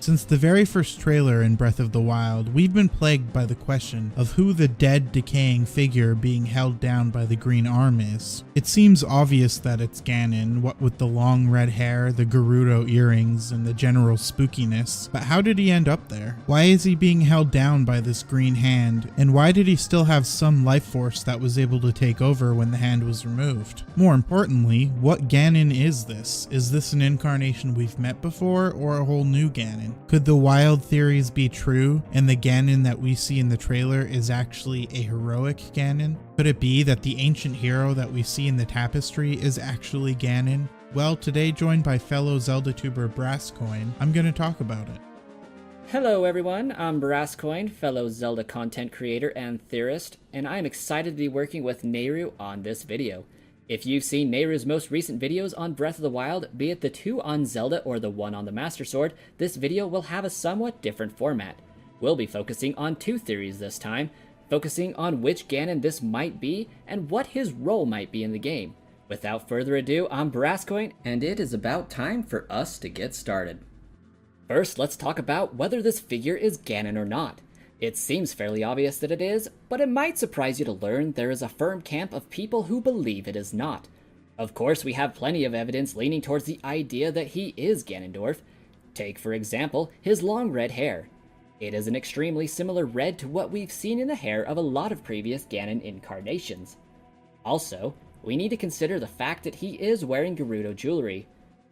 Since the very first trailer in Breath of the Wild, we've been plagued by the question of who the dead, decaying figure being held down by the green arm is. It seems obvious that it's Ganon, what with the long red hair, the Gerudo earrings, and the general spookiness, but how did he end up there? Why is he being held down by this green hand, and why did he still have some life force that was able to take over when the hand was removed? More importantly, what Ganon is this? Is this an incarnation we've met before, or a whole new Ganon? Could the wild theories be true, and the Ganon that we see in the trailer is actually a heroic Ganon? Could it be that the ancient hero that we see in the tapestry is actually Ganon? Well, today, joined by fellow Zelda tuber Brasscoin, I'm going to talk about it. Hello everyone, I'm Brasscoin, fellow Zelda content creator and theorist, and I'm excited to be working with Nehru on this video. If you've seen Nehru's most recent videos on Breath of the Wild, be it the 2 on Zelda or the 1 on the Master Sword, this video will have a somewhat different format. We'll be focusing on 2 theories this time, focusing on which Ganon this might be and what his role might be in the game. Without further ado, I'm Brasscoin, and it is about time for us to get started. First, let's talk about whether this figure is Ganon or not. It seems fairly obvious that it is, but it might surprise you to learn there is a firm camp of people who believe it is not. Of course, we have plenty of evidence leaning towards the idea that he is Ganondorf. Take, for example, his long red hair. It is an extremely similar red to what we've seen in the hair of a lot of previous Ganon incarnations. Also, we need to consider the fact that he is wearing Gerudo jewelry.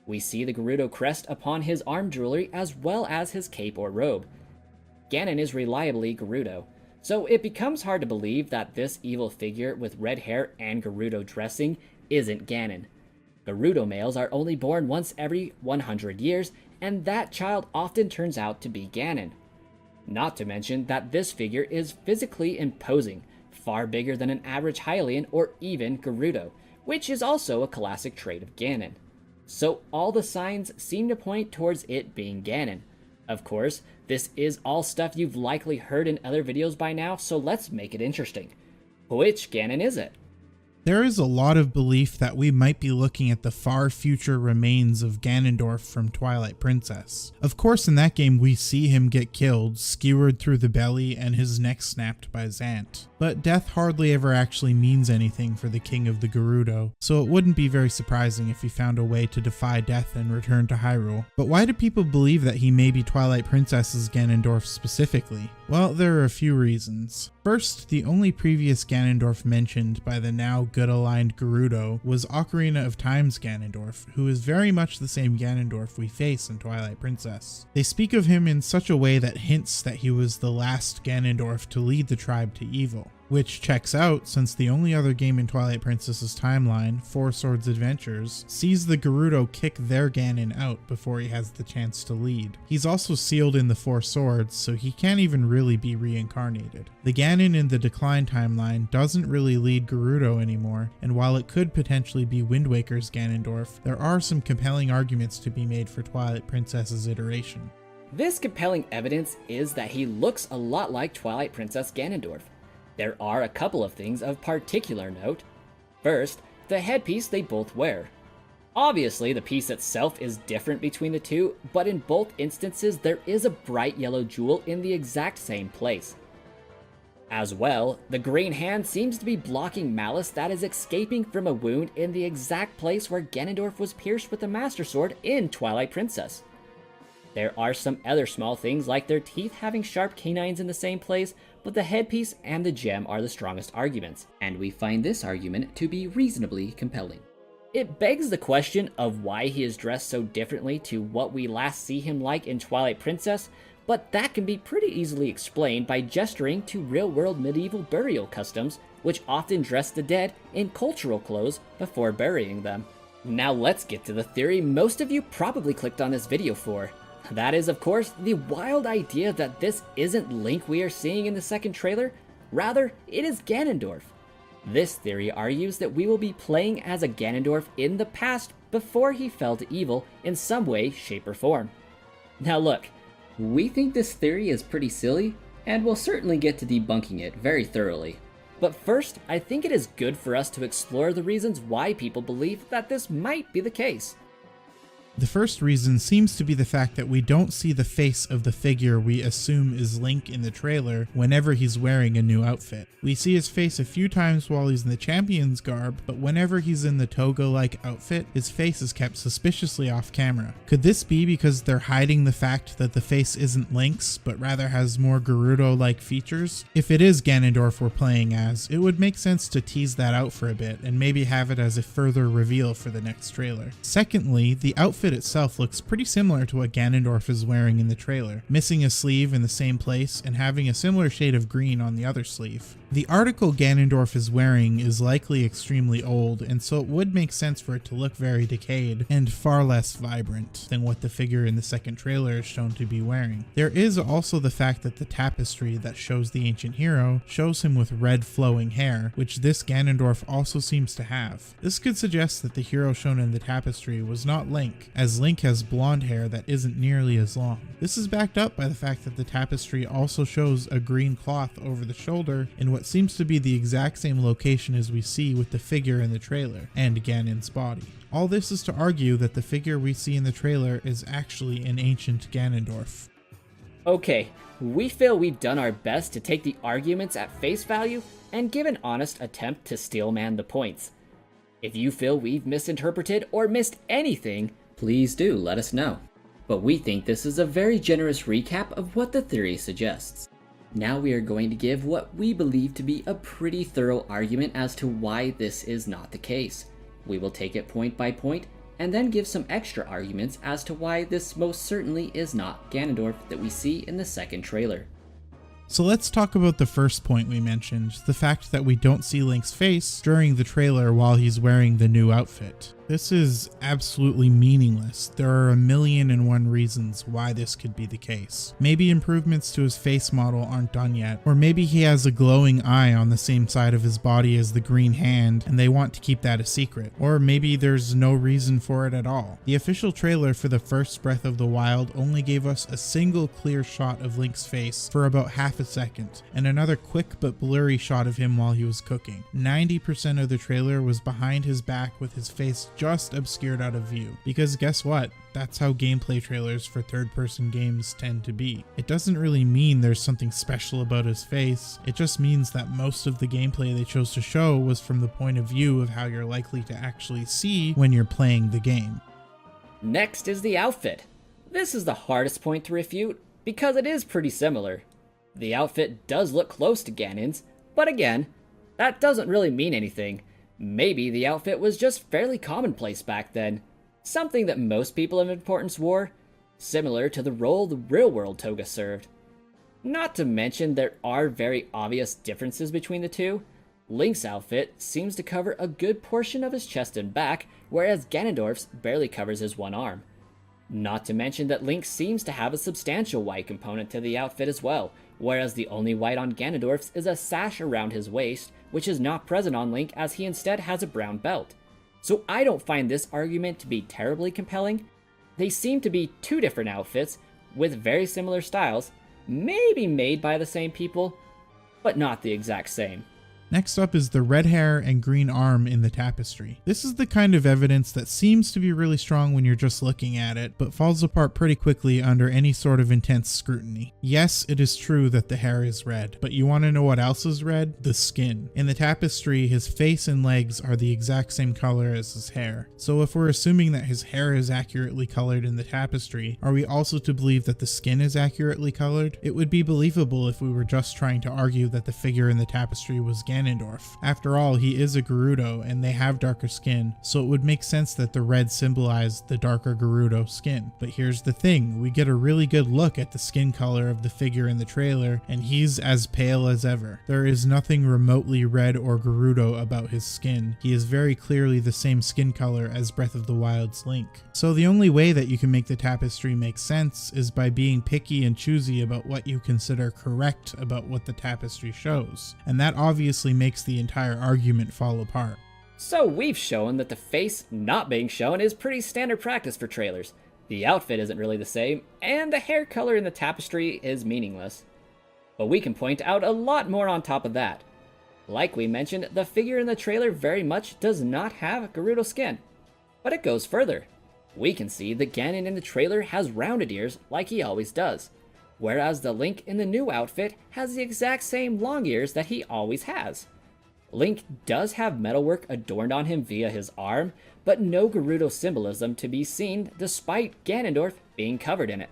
We see the Gerudo crest upon his arm jewelry as well as his cape or robe. Ganon is reliably Gerudo, so it becomes hard to believe that this evil figure with red hair and Gerudo dressing isn't Ganon. Gerudo males are only born once every 100 years, and that child often turns out to be Ganon. Not to mention that this figure is physically imposing, far bigger than an average Hylian or even Gerudo, which is also a classic trait of Ganon. So all the signs seem to point towards it being Ganon. Of course, this is all stuff you've likely heard in other videos by now, so let's make it interesting. Which Ganon is it? There is a lot of belief that we might be looking at the far future remains of Ganondorf from Twilight Princess. Of course, in that game we see him get killed, skewered through the belly, and his neck snapped by Zant. But death hardly ever actually means anything for the King of the Gerudo, so it wouldn't be very surprising if he found a way to defy death and return to Hyrule. But why do people believe that he may be Twilight Princess's Ganondorf specifically? Well, there are a few reasons. First, the only previous Ganondorf mentioned by the now good-aligned Gerudo was Ocarina of Time's Ganondorf, who is very much the same Ganondorf we face in Twilight Princess. They speak of him in such a way that hints that he was the last Ganondorf to lead the tribe to evil. Which checks out since the only other game in Twilight Princess's timeline, Four Swords Adventures, sees the Gerudo kick their Ganon out before he has the chance to lead. He's also sealed in the Four Swords, so he can't even really be reincarnated. The Ganon in the Decline timeline doesn't really lead Gerudo anymore, and while it could potentially be Wind Waker's Ganondorf, there are some compelling arguments to be made for Twilight Princess's iteration. This compelling evidence is that he looks a lot like Twilight Princess Ganondorf. There are a couple of things of particular note. First, the headpiece they both wear. Obviously, the piece itself is different between the two, but in both instances there is a bright yellow jewel in the exact same place. As well, the green hand seems to be blocking Malice that is escaping from a wound in the exact place where Ganondorf was pierced with the Master Sword in Twilight Princess. There are some other small things like their teeth having sharp canines in the same place, but the headpiece and the gem are the strongest arguments, and we find this argument to be reasonably compelling. It begs the question of why he is dressed so differently to what we last see him like in Twilight Princess, but that can be pretty easily explained by gesturing to real-world medieval burial customs, which often dress the dead in cultural clothes before burying them. Now let's get to the theory most of you probably clicked on this video for. That is, of course, the wild idea that this isn't Link we are seeing in the second trailer, rather, it is Ganondorf. This theory argues that we will be playing as a Ganondorf in the past before he fell to evil in some way, shape, or form. Now look, we think this theory is pretty silly, and we'll certainly get to debunking it very thoroughly. But first, I think it is good for us to explore the reasons why people believe that this might be the case. The first reason seems to be the fact that we don't see the face of the figure we assume is Link in the trailer whenever he's wearing a new outfit. We see his face a few times while he's in the champion's garb, but whenever he's in the toga-like outfit, his face is kept suspiciously off camera. Could this be because they're hiding the fact that the face isn't Link's, but rather has more Gerudo-like features? If it is Ganondorf we're playing as, it would make sense to tease that out for a bit and maybe have it as a further reveal for the next trailer. Secondly, the outfit itself looks pretty similar to what Ganondorf is wearing in the trailer, missing a sleeve in the same place and having a similar shade of green on the other sleeve. The article Ganondorf is wearing is likely extremely old, and so it would make sense for it to look very decayed and far less vibrant than what the figure in the second trailer is shown to be wearing. There is also the fact that the tapestry that shows the ancient hero shows him with red flowing hair, which this Ganondorf also seems to have. This could suggest that the hero shown in the tapestry was not Link, as Link has blonde hair that isn't nearly as long. This is backed up by the fact that the tapestry also shows a green cloth over the shoulder in what seems to be the exact same location as we see with the figure in the trailer and Ganon's body. All this is to argue that the figure we see in the trailer is actually an ancient Ganondorf. Okay, we feel we've done our best to take the arguments at face value and give an honest attempt to steelman the points. If you feel we've misinterpreted or missed anything, please do let us know. But we think this is a very generous recap of what the theory suggests. Now we are going to give what we believe to be a pretty thorough argument as to why this is not the case. We will take it point by point and then give some extra arguments as to why this most certainly is not Ganondorf that we see in the second trailer. So let's talk about the first point we mentioned, the fact that we don't see Link's face during the trailer while he's wearing the new outfit. This is absolutely meaningless. There are 1,000,001 reasons why this could be the case. Maybe improvements to his face model aren't done yet, or maybe he has a glowing eye on the same side of his body as the green hand and they want to keep that a secret, or maybe there's no reason for it at all. The official trailer for the first Breath of the Wild only gave us a single clear shot of Link's face for about half a second, and another quick but blurry shot of him while he was cooking. 90% of the trailer was behind his back with his face just obscured out of view, because guess what? That's how gameplay trailers for third-person games tend to be. It doesn't really mean there's something special about his face, it just means that most of the gameplay they chose to show was from the point of view of how you're likely to actually see when you're playing the game. Next is the outfit. This is the hardest point to refute, because it is pretty similar. The outfit does look close to Ganon's, but again, that doesn't really mean anything. Maybe the outfit was just fairly commonplace back then, something that most people of importance wore, similar to the role the real-world toga served. Not to mention there are very obvious differences between the two. Link's outfit seems to cover a good portion of his chest and back, whereas Ganondorf's barely covers his one arm. Not to mention that Link seems to have a substantial white component to the outfit as well, whereas the only white on Ganondorf's is a sash around his waist, which is not present on Link as he instead has a brown belt. So I don't find this argument to be terribly compelling. They seem to be two different outfits with very similar styles, maybe made by the same people, but not the exact same. Next up is the red hair and green arm in the tapestry. This is the kind of evidence that seems to be really strong when you're just looking at it, but falls apart pretty quickly under any sort of intense scrutiny. Yes, it is true that the hair is red, but you want to know what else is red? The skin. In the tapestry, his face and legs are the exact same color as his hair. So if we're assuming that his hair is accurately colored in the tapestry, are we also to believe that the skin is accurately colored? It would be believable if we were just trying to argue that the figure in the tapestry was Ganondorf. After all, he is a Gerudo and they have darker skin, so it would make sense that the red symbolized the darker Gerudo skin. But here's the thing, we get a really good look at the skin color of the figure in the trailer, and he's as pale as ever. There is nothing remotely red or Gerudo about his skin. He is very clearly the same skin color as Breath of the Wild's Link. So the only way that you can make the tapestry make sense is by being picky and choosy about what you consider correct about what the tapestry shows, and that obviously makes the entire argument fall apart. So we've shown that the face not being shown is pretty standard practice for trailers. The outfit isn't really the same, and the hair color in the tapestry is meaningless. But we can point out a lot more on top of that. Like we mentioned, the figure in the trailer very much does not have Gerudo skin. But it goes further. We can see that Ganon in the trailer has rounded ears like he always does, whereas the Link in the new outfit has the exact same long ears that he always has. Link does have metalwork adorned on him via his arm, but no Gerudo symbolism to be seen despite Ganondorf being covered in it.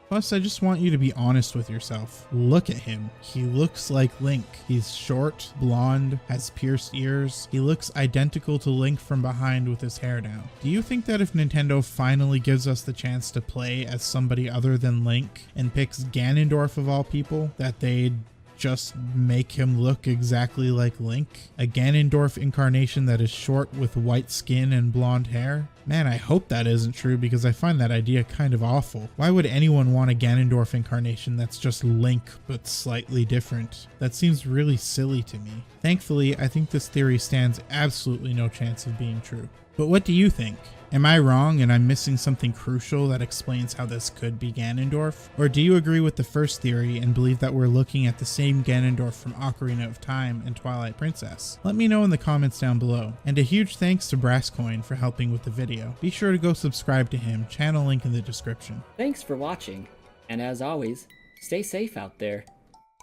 Plus, I just want you to be honest with yourself. Look at him. He looks like Link. He's short, blonde, has pierced ears. He looks identical to Link from behind with his hair down. Do you think that if Nintendo finally gives us the chance to play as somebody other than Link and picks Ganondorf of all people, that they'd just make him look exactly like Link? A Ganondorf incarnation that is short with white skin and blonde hair? Man, I hope that isn't true because I find that idea kind of awful. Why would anyone want a Ganondorf incarnation that's just Link but slightly different? That seems really silly to me. Thankfully, I think this theory stands absolutely no chance of being true. But what do you think? Am I wrong and I'm missing something crucial that explains how this could be Ganondorf? Or do you agree with the first theory and believe that we're looking at the same Ganondorf from Ocarina of Time and Twilight Princess? Let me know in the comments down below. And a huge thanks to Brasscoin for helping with the video. Be sure to go subscribe to him, channel link in the description. Thanks for watching, and as always, stay safe out there.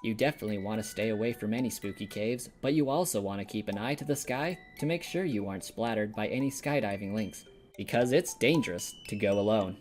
You definitely want to stay away from any spooky caves, but you also want to keep an eye to the sky to make sure you aren't splattered by any skydiving links, because it's dangerous to go alone.